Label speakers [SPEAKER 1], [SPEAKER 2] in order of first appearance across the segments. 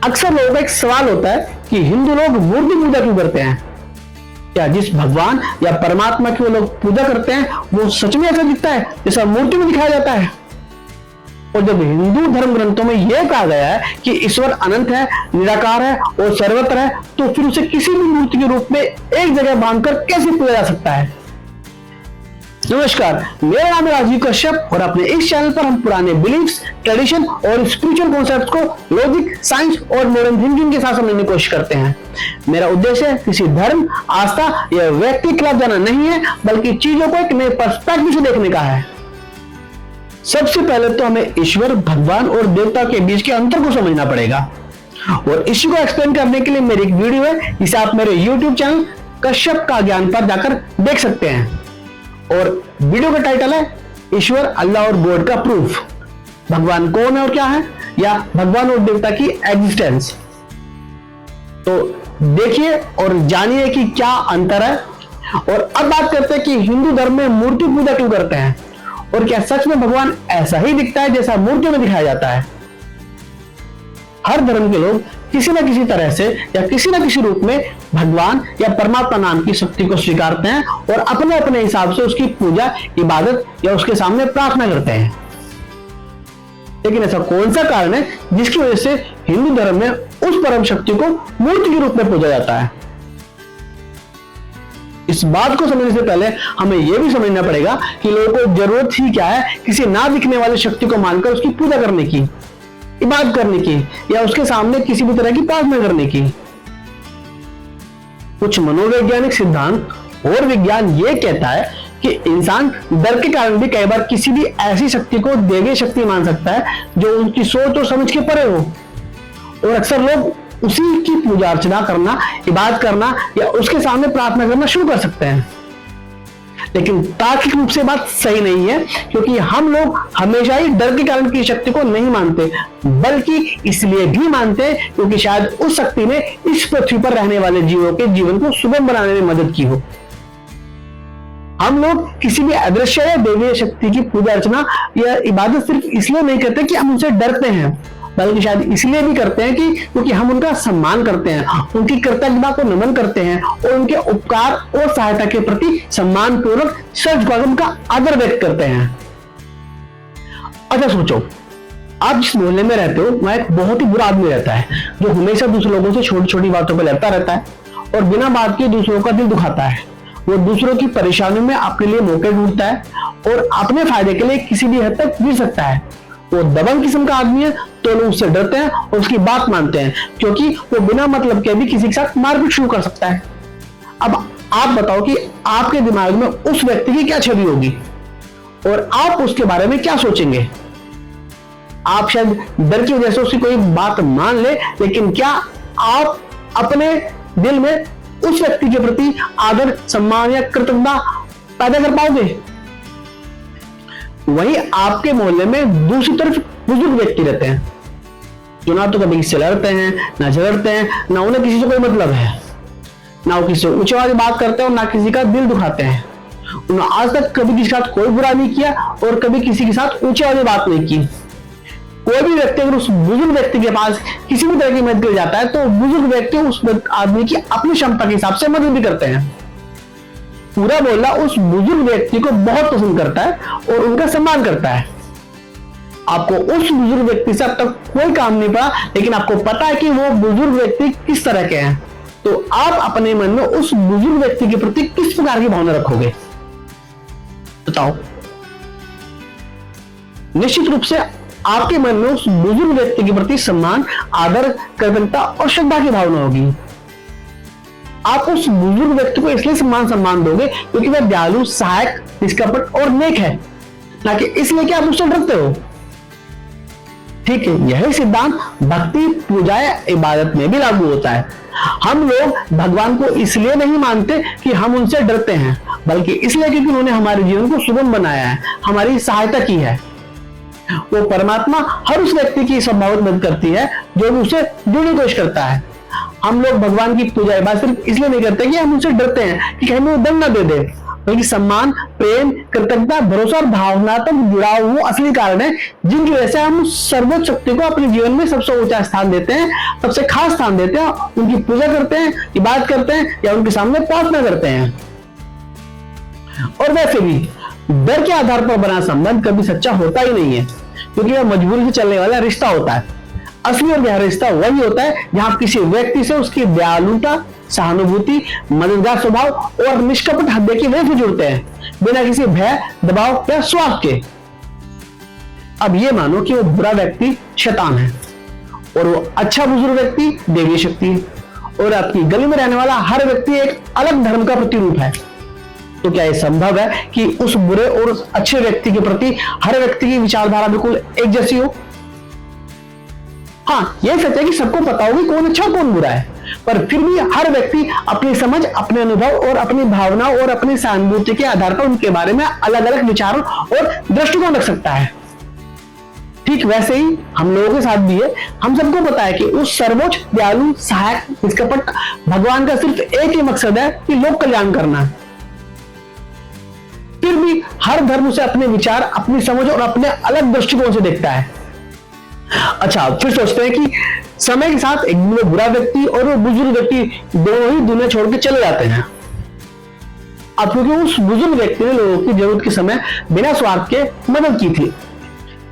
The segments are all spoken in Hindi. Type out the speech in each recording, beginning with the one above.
[SPEAKER 1] अक्सर लोगों का एक सवाल होता है कि हिंदू लोग मूर्ति पूजा क्यों करते हैं। क्या जिस भगवान या परमात्मा की वो लोग पूजा करते हैं वो सच में ऐसा दिखता है जैसा मूर्ति में दिखाया जाता है? और जब हिंदू धर्म ग्रंथों में यह कहा गया है कि ईश्वर अनंत है, निराकार है और सर्वत्र है, तो फिर उसे किसी भी मूर्ति के रूप में एक जगह बांधकर कैसे पूजा जा सकता है? नमस्कार, मेरा नाम है राजीव कश्यप और अपने इस चैनल पर हम पुराने बिलीफ्स, ट्रेडिशन और स्पिरिचुअल कॉन्सेप्ट्स को लॉजिक, साइंस और मॉडर्न थिंकिंग के साथ समझने की कोशिश करते हैं। मेरा उद्देश्य किसी धर्म, आस्था या व्यक्ति के खिलाफ जाना नहीं है, बल्कि चीजों को एक नए पर्सपेक्टिव से देखने का है। सबसे पहले तो हमें ईश्वर, भगवान और देवता के बीच के अंतर को समझना पड़ेगा और इसी को एक्सप्लेन करने के लिए मेरी एक वीडियो है जिसे आप मेरे YouTube चैनल कश्यप का ज्ञान पर जाकर देख सकते हैं। और वीडियो का टाइटल है ईश्वर, अल्लाह और गॉड का प्रूफ। भगवान कौन है और क्या है, या भगवान और देवता की एग्जिस्टेंस। तो देखिए और जानिए कि क्या अंतर है। और अब बात करते हैं कि हिंदू धर्म में मूर्ति पूजा क्यों करते हैं और क्या सच में भगवान ऐसा ही दिखता है जैसा मूर्तियों में दिखाया जाता है। हर धर्म के लोग किसी न किसी तरह से या किसी न किसी रूप में भगवान या परमात्मा नाम की शक्ति को स्वीकारते हैं और अपने अपने हिसाब से उसकी पूजा, इबादत या उसके सामने प्रार्थना करते हैं। लेकिन ऐसा कौन सा कारण है जिसकी वजह से हिंदू धर्म में उस परम शक्ति को मूर्ति के रूप में पूजा जाता है? इस बात को समझने से पहले हमें यह भी समझना पड़ेगा कि लोगों को जरूरत ही क्या है किसी ना दिखने वाली शक्ति को मानकर उसकी पूजा करने की, इबादत करने की या उसके सामने किसी भी तरह की प्रार्थना करने की। कुछ मनोवैज्ञानिक सिद्धांत और विज्ञान यह कहता है कि इंसान डर के कारण भी कई बार किसी भी ऐसी शक्ति को दैवीय शक्ति मान सकता है जो उनकी सोच और समझ के परे हो, और अक्सर लोग उसी की पूजा अर्चना करना, इबादत करना या उसके सामने प्रार्थना करना शुरू कर सकते हैं। लेकिन तार्किक रूप से बात सही नहीं है, क्योंकि हम लोग हमेशा ही डर के कारण की शक्ति को नहीं मानते, बल्कि इसलिए भी मानते हैं क्योंकि शायद उस शक्ति ने इस पृथ्वी पर रहने वाले जीवों के जीवन को सुगम बनाने में मदद की हो। हम लोग किसी भी अदृश्य या दैवीय शक्ति की पूजा अर्चना या इबादत सिर्फ इसलिए नहीं करते कि हम उनसे डरते हैं, बल्कि शायद इसलिए भी करते हैं कि क्योंकि हम उनका सम्मान करते हैं, उनकी कृतज्ञता को नमन करते हैं और उनके उपकार और सहायता के प्रति सम्मान पूर्वक सजगम का आदर व्यक्त करते हैं। अच्छा सोचो, आप जिस मोहल्ले में रहते हो वहां एक बहुत ही बुरा आदमी रहता है जो हमेशा दूसरे लोगों से छोटी छोटी बातों पर लड़ता रहता है और बिना बात के दूसरों का दिल दुखाता है। वो दूसरों की परेशानियों में अपने लिए मौके ढूंढता है और अपने फायदे के लिए किसी भी हद तक गिर सकता है। वो दबंग किस्म का आदमी है तो लोग उससे डरते हैं और उसकी बात मानते हैं, क्योंकि वो बिना मतलब के भी किसी के साथ मारपीट शुरू कर सकता है। अब आप बताओ कि आपके दिमाग में उस व्यक्ति की क्या छवि होगी और आप उसके बारे में क्या सोचेंगे? आप शायद डर की वजह से उसकी कोई बात मान ले, लेकिन क्या आप अपने दिल में उस व्यक्ति के प्रति आदर, सम्मान या कृतज्ञता पैदा कर पाओगे? वहीं आपके मोहल्ले में दूसरी तरफ बुजुर्ग व्यक्ति रहते हैं जो ना तो कभी किसी से लड़ते हैं, ना झगड़ते हैं, ना उन्हें किसी से कोई मतलब है, ना वो किसी से ऊंचे आवाज बात करते हैं और ना किसी का दिल दुखाते हैं। उन्होंने आज तक कभी किसी के साथ कोई बुरा नहीं किया और कभी किसी के साथ ऊंचे आवाज बात नहीं की। कोई भी व्यक्ति अगर उस बुजुर्ग व्यक्ति के पास किसी भी तरह की मदद के लिए जाता है तो बुजुर्ग व्यक्ति उस आदमी की अपनी क्षमता के हिसाब से मदद भी करते हैं। पूरा मोहल्ला उस बुजुर्ग व्यक्ति को बहुत पसंद करता है और उनका सम्मान करता है। आपको उस बुजुर्ग व्यक्ति से अब तक कोई काम नहीं पड़ा, लेकिन आपको पता है कि वो बुजुर्ग व्यक्ति किस तरह के हैं, तो आप अपने मन में उस बुजुर्ग व्यक्ति के प्रति किस प्रकार की भावना रखोगे? बताओ। निश्चित रूप से आपके मन में उस बुजुर्ग व्यक्ति के प्रति सम्मान, आदर, कृतज्ञता और श्रद्धा की भावना होगी। आप उस बुजुर्ग व्यक्ति को इसलिए सम्मान दोगे क्योंकि वह दयालु, सहायक, निष्कपट और नेक है, ना कि इसलिए कि आप उससे डरते हो। ठीक है, यही सिद्धांत भक्ति, पूजा या इबादत में भी लागू होता है। हम लोग भगवान को इसलिए नहीं मानते कि हम उनसे डरते हैं, बल्कि इसलिए क्योंकि उन्होंने हमारे जीवन को सुगम बनाया है, हमारी सहायता की है। वो परमात्मा हर उस व्यक्ति की संभावित मदद करती है जो भी उससे जुड़ने की कोशिश करता है। हम लोग भगवान की पूजा इबादत सिर्फ इसलिए नहीं करते कि हम उनसे डरते हैं कि कहीं वो दंड न दे दे, बल्कि सम्मान, प्रेम, कृतज्ञता, भरोसा और भावनात्मक जुड़ाव वो असली कारण है जिनकी वजह से हम सर्वोच्च शक्ति को अपने जीवन में सबसे ऊंचा स्थान देते हैं, सबसे खास स्थान देते हैं, उनकी पूजा करते हैं, इबादत करते हैं या उनके सामने प्रार्थना करते हैं। और वैसे भी डर के आधार पर बना संबंध कभी सच्चा होता ही नहीं है, क्योंकि वह मजबूरी से चलने वाला रिश्ता होता है। असली और गहरा रिश्ता वही होता है जहां किसी व्यक्ति से उसकी दयालुता, सहानुभूति, मददगार स्वभाव और निष्कपट हृदय की वजह से जुड़ते हैं, बिना किसी भय, दबाव या स्वार्थ के। अब ये मानो कि वो बुरा व्यक्ति शैतान है और वो अच्छा बुजुर्ग व्यक्ति देवी शक्ति है, और आपकी गली में रहने वाला हर व्यक्ति एक अलग धर्म का प्रतिरूप है। तो क्या यह संभव है कि उस बुरे और उस अच्छे व्यक्ति के प्रति हर व्यक्ति की विचारधारा बिल्कुल एक जैसी हो? हाँ, यह सच है कि सबको पता होगी कौन अच्छा कौन बुरा है, पर फिर भी हर व्यक्ति अपनी समझ, अपने अनुभव और अपनी भावनाओं और अपनी सहानुभूति के आधार पर उनके बारे में अलग अलग विचारों और दृष्टिकोण रख सकता है। ठीक वैसे ही हम लोगों के साथ भी है। हम सबको पता है कि उस सर्वोच्च, दयालु, सहायक, निष्कपट भगवान का सिर्फ एक ही मकसद है कि लोक कल्याण करना है। फिर भी हर धर्म उसे अपने विचार, अपनी समझ और अपने अलग दृष्टिकोण से देखता है। अच्छा, फिर सोचते हैं कि समय के साथ एक बुरा व्यक्ति और वो बुजुर्ग व्यक्ति दोनों ही दुनिया छोड़ के चले जाते हैं। अब क्योंकि उस बुजुर्ग व्यक्ति ने लोगों की जरूरत के समय बिना स्वार्थ के मदद की थी,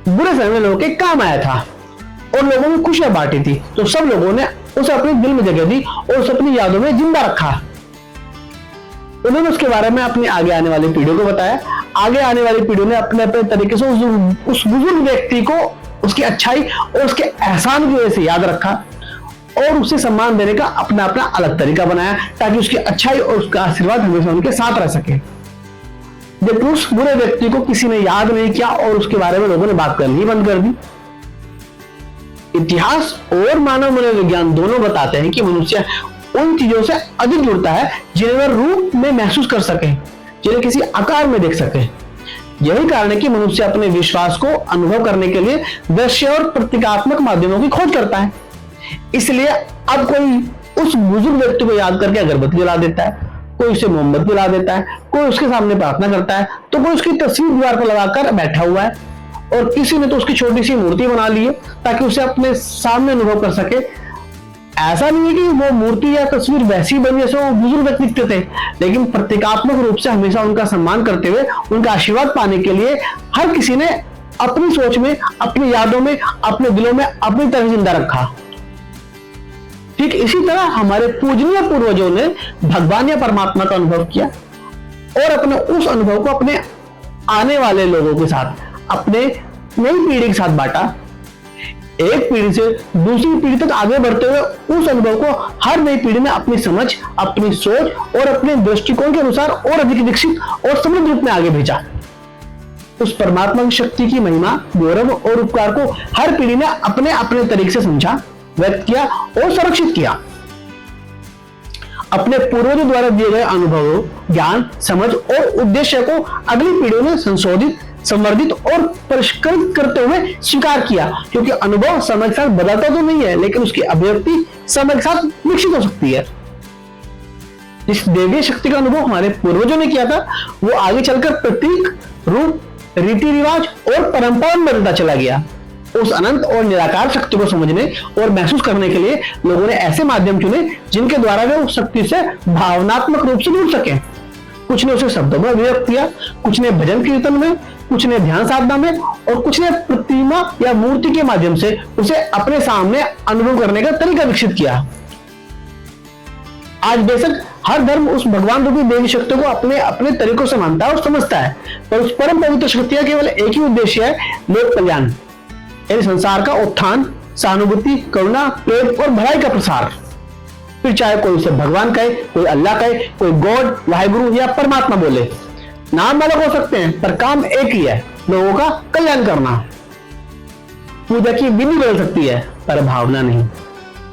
[SPEAKER 1] बुरे समय में लोगों के काम आया था और लोगों में खुशियां बांटी थी, तो सब लोगों ने उसे अपने दिल में जगह दी और उसे अपनी यादों में जिंदा रखा। उन्होंने उसके बारे में अपनी आगे आने वाली पीढ़ियों को बताया। आगे आने वाली पीढ़ियों ने अपने अपने तरीके से उस बुजुर्ग व्यक्ति को उसकी अच्छाई और उसके एहसान की वजह से याद रखा और उसे सम्मान देने का अपना अपना अलग तरीका बनाया, ताकि उसकी अच्छाई और उसका आशीर्वाद हमेशा उनके साथ रह सके। जबकि उस बुरे व्यक्ति को किसी ने याद नहीं किया और उसके बारे में लोगों ने बात करनी ही बंद कर दी। इतिहास और मानव मनोविज्ञान दोनों बताते हैं कि मनुष्य उन चीजों से अधिक जुड़ता है जिन्हें वह रूप में महसूस कर सके, जिन्हें किसी आकार में देख सके। यही कारण है कि मनुष्य अपने विश्वास को अनुभव करने के लिए दृश्य और प्रतीकात्मक माध्यमों की खोज करता है। इसलिए अब कोई उस बुजुर्ग व्यक्ति को याद करके अगरबत्ती जला देता है, कोई उसे मोमबत्ती जला देता है, कोई उसके सामने प्रार्थना करता है, तो कोई उसकी तस्वीर दीवार पर लगाकर बैठा हुआ है, और किसी ने तो उसकी छोटी सी मूर्ति बना ली है ताकि उसे अपने सामने अनुभव कर सके। ऐसा नहीं है कि वो मूर्ति या तस्वीर वैसी बनी जैसे वो बुजुर्ग व्यक्ति दिखते थे, लेकिन प्रतीकात्मक रूप से हमेशा उनका सम्मान करते हुए उनका आशीर्वाद पाने के लिए हर किसी ने अपनी सोच में, अपनी यादों में, अपने दिलों में अपनी तरह जिंदा रखा। ठीक इसी तरह हमारे पूजनीय पूर्वजों ने भगवान या परमात्मा का अनुभव किया और अपने उस अनुभव को अपने आने वाले लोगों के साथ, अपने नई पीढ़ी के साथ बांटा। एक पीढ़ी से दूसरी पीढ़ी तक आगे बढ़ते हुए उस अनुभव को हर नई पीढ़ी ने अपनी समझ, अपनी सोच और अपने दृष्टिकोण के अनुसार और अधिक विकसित और समृद्ध रूप में आगे भेजा। उस परमात्मा की शक्ति की महिमा, गौरव और उपकार को हर पीढ़ी ने अपने अपने तरीके से समझा, व्यक्त किया और संरक्षित किया। अपने पूर्वजों द्वारा दिए गए अनुभवों, ज्ञान, समझ और उद्देश्य को अगली पीढ़ियों ने संशोधित, संवर्धित और परिष्कृत करते हुए स्वीकार किया, क्योंकि अनुभव समय के साथ बदलता तो नहीं है, लेकिन उसकी अभिव्यक्ति समय के साथ विकसित हो सकती है। जिस देवीय शक्ति का अनुभव हमारे पूर्वजों ने किया था, वो आगे चलकर प्रतीक, रूप, रीति रिवाज और परंपरा में बदलता चला गया। उस अनंत और निराकार शक्ति को समझने और महसूस करने के लिए लोगों ने ऐसे माध्यम चुने जिनके द्वारा वे उस शक्ति से भावनात्मक रूप से जुड़ सके। कुछ ने उसे शब्दों में अभिव्यक्त किया, कुछ ने भजन कीर्तन में, कुछ ने ध्यान साधना में और कुछ ने प्रतिमा या मूर्ति के माध्यम से उसे अपने सामने अनुभव करने का तरीका विकसित किया। आज बेशक हर धर्म उस भगवान रूपी देवी शक्ति को अपने अपने तरीकों से मानता है और समझता है, पर उस परम पवित्र शक्ति का केवल एक ही उद्देश्य है, लोक कल्याण, यानी संसार का उत्थान, सहानुभूति, करुणा, प्रेम और भलाई का प्रसार। फिर चाहे कोई उसे भगवान कहे, कोई अल्लाह कहे, कोई गॉड, वाहिगुरु या परमात्मा बोले, नाम अलग हो सकते हैं पर काम एक ही है, लोगों का कल्याण करना। पूजा की विधि बदल सकती है पर भावना नहीं,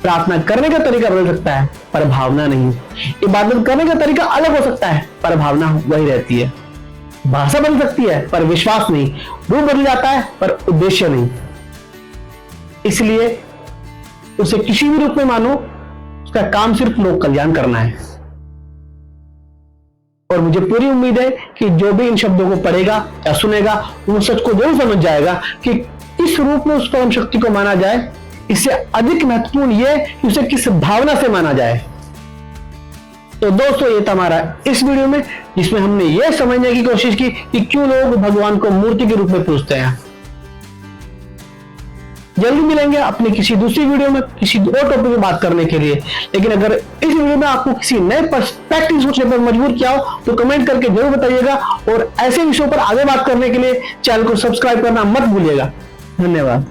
[SPEAKER 1] प्रार्थना करने का तरीका बदल सकता है पर भावना नहीं, इबादत करने का तरीका अलग हो सकता है पर भावना वही रहती है, भाषा बदल सकती है पर विश्वास नहीं, रूप बदल जाता है पर उद्देश्य नहीं। इसलिए उसे किसी भी रूप में मानो, उसका काम सिर्फ लोक कल्याण करना है। और मुझे पूरी उम्मीद है कि जो भी इन शब्दों को पढ़ेगा या सुनेगा वो सच को जरूर समझ जाएगा कि इस रूप में उस परम शक्ति को माना जाए। इससे अधिक महत्वपूर्ण यह कि उसे किस भावना से माना जाए। तो दोस्तों, ये था हमारा इस वीडियो में, जिसमें हमने यह समझने की कोशिश की कि क्यों लोग भगवान को मूर्ति के रूप में पूजते हैं। जल्दी मिलेंगे अपनी किसी दूसरी वीडियो में किसी और टॉपिक में बात करने के लिए। लेकिन अगर इस वीडियो में आपको किसी नए पर्सपेक्टिव सोचने पर मजबूर किया हो तो कमेंट करके जरूर बताइएगा, और ऐसे विषयों पर आगे बात करने के लिए चैनल को सब्सक्राइब करना मत भूलिएगा। धन्यवाद।